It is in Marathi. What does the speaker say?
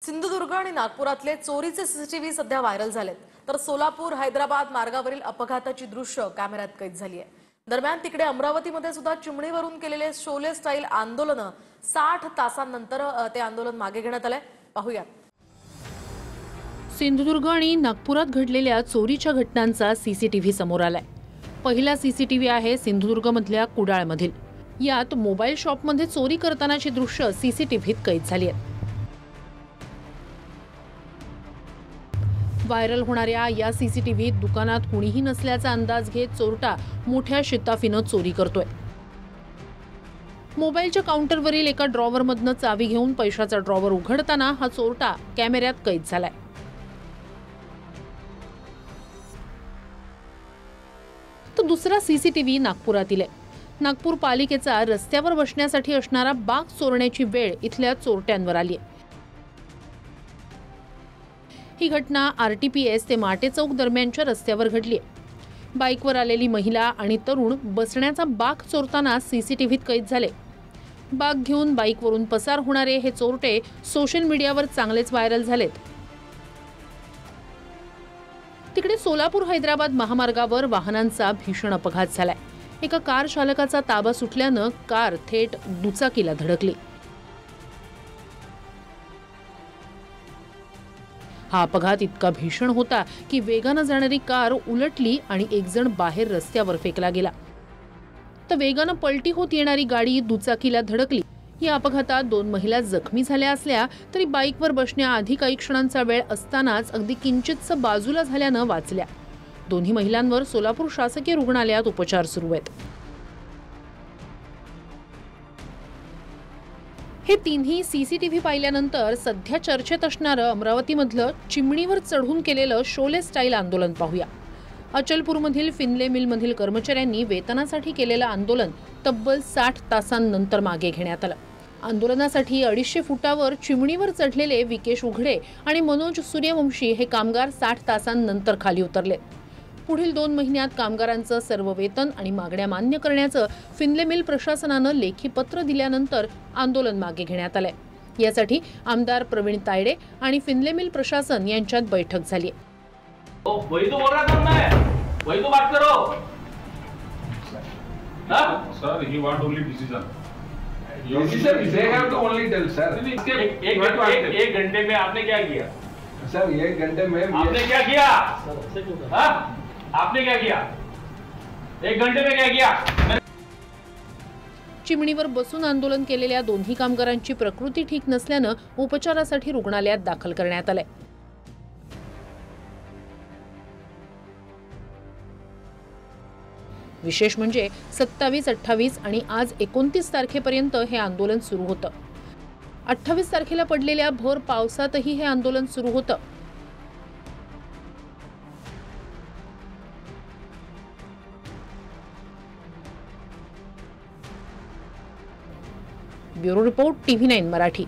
सिंधुदुर्ग आणि नागपुरातले चोरीचे सीसीटीव्ही सध्या व्हायरल झालेत, तर सोलापूर हैदराबाद मार्गावरील अपघाताची दृश्य कॅमेऱ्यात कैद झाली आहे। दरम्यान तिकडे अमरावतीमध्ये सुद्धा चिमणीवरून केलेले शोले स्टाईल आंदोलन 60 तासांनंतर ते आंदोलन मागे घेण्यात आले। पाहूया। सिंधुदुर्ग आणि नागपुरात घडलेल्या चोरीच्या घटनांचा सीसीटीव्ही समोर आलाय। पहिला सीसीटीव्ही आहे सिंधुदुर्गमधल्या कुडाळमधील। यात मोबाईल शॉपमध्ये चोरी करतानाची दृश्य सीसीटीव्हीत कैद झाली आहेत। व्हायरल होणाऱ्या या सीसीटीव्हीत दुकानात कुणीही नसल्याचा अंदाज घेत चोरटा मोठ्या शिताफीनं चोरी करतोय। मोबाईलच्या काउंटरवरील एका ड्रॉवरमधनं चावी घेऊन पैशाचा ड्रॉवर उघडताना हा चोरटा कॅमेऱ्यात कैद झालाय। तर दुसरा सीसीटीव्ही नागपुरातील आहे। नागपूर पालिकेचा रस्त्यावर बसण्यासाठी असणारा बाक चोरण्याची वेळ इथल्या चोरट्यांवर आली आहे। ही घटना आरटीपीएस ते माटे चौक दरम्यानच्या रस्त्यावर घडली आहे। बाईकवर आलेली महिला आणि तरुण बसण्याचा बाक चोरताना सीसीटीव्हीत कैद झाले। बाक घेऊन बाईकवरून पसार होणारे हे चोरटे सोशल मीडियावर चांगलेच व्हायरल झालेत। तिकडे सोलापूर हैदराबाद महामार्गावर वाहनांचा भीषण अपघात झालाय। एका कार चालकाचा ताबा सुटल्यानं कार थेट दुचाकीला धडकली। हा अपघात इतका भीषण होता की वेगाने जाणारी कार उलटली आणि एक जण बाहेर रस्त्यावर फेकला गेला। तर वेगाने पलटी होत येणारी गाडी दुचाकीला धडकली। या अपघातात 2 महिला जखमी झाल्या असल्या तरी बाईकवर बसण्याआधी काही क्षणांचा वेळ असतानाच अगदी किंचितस बाजूला झाल्यानं वाचल्या। दोन्ही महिलांवर सोलापूर शासकीय रुग्णालयात उपचार सुरू आहेत। हे तिन्ही सीसीटीव्ही पाहिल्यानंतर सध्या चर्चेत असणारं अमरावतीमधलं चिमणीवर चढून केलेलं शोले स्टाईल आंदोलन पाहूया। अचलपूरमधील फिनले मिलमधील कर्मचाऱ्यांनी वेतनासाठी केलेलं आंदोलन तब्बल 60 तासांनंतर मागे घेण्यात आलं। आंदोलनासाठी 250 फुटावर चिमणीवर चढलेले विकेश उघडे आणि मनोज सूर्यवंशी हे कामगार 60 तासांनंतर खाली उतरले। पुढील 2 महिन्यात कामगारांचं सर्व वेतन आणि मागण्या मान्य करण्याचं फिनले मिल प्रशासनानं लेखी पत्र दिल्यानंतर आंदोलन मागे घेण्यात आलंय। यासाठी आमदार प्रवीण तायडे आणि फिनले मिल प्रशासन यांच्यात बैठक झाली। वही तो बोल रहा था मैं, वही तो बात करो। Sir, he want only decision. Decision they have to only tell, sir. एक घंटे में आपने क्या किया? सर 1 घंटे में आपने क्या किया? हाँ? आपने क्या किया? 1 घंटे में क्या किया? चिमणीवर बसून आंदोलन केलेल्या दोन्ही कामगारांची प्रकृती ठीक नसल्यानं उपचारासाठी रुग्णालयात दाखल करण्यात आलंय। विशेष म्हणजे 27, 28 आणि आज 29 तारखेपर्यंत हे आंदोलन सुरू होतं। 28 तारखेला पडलेल्या भर पावसातही हे आंदोलन सुरू होतं। Bureau report TV9 Marathi.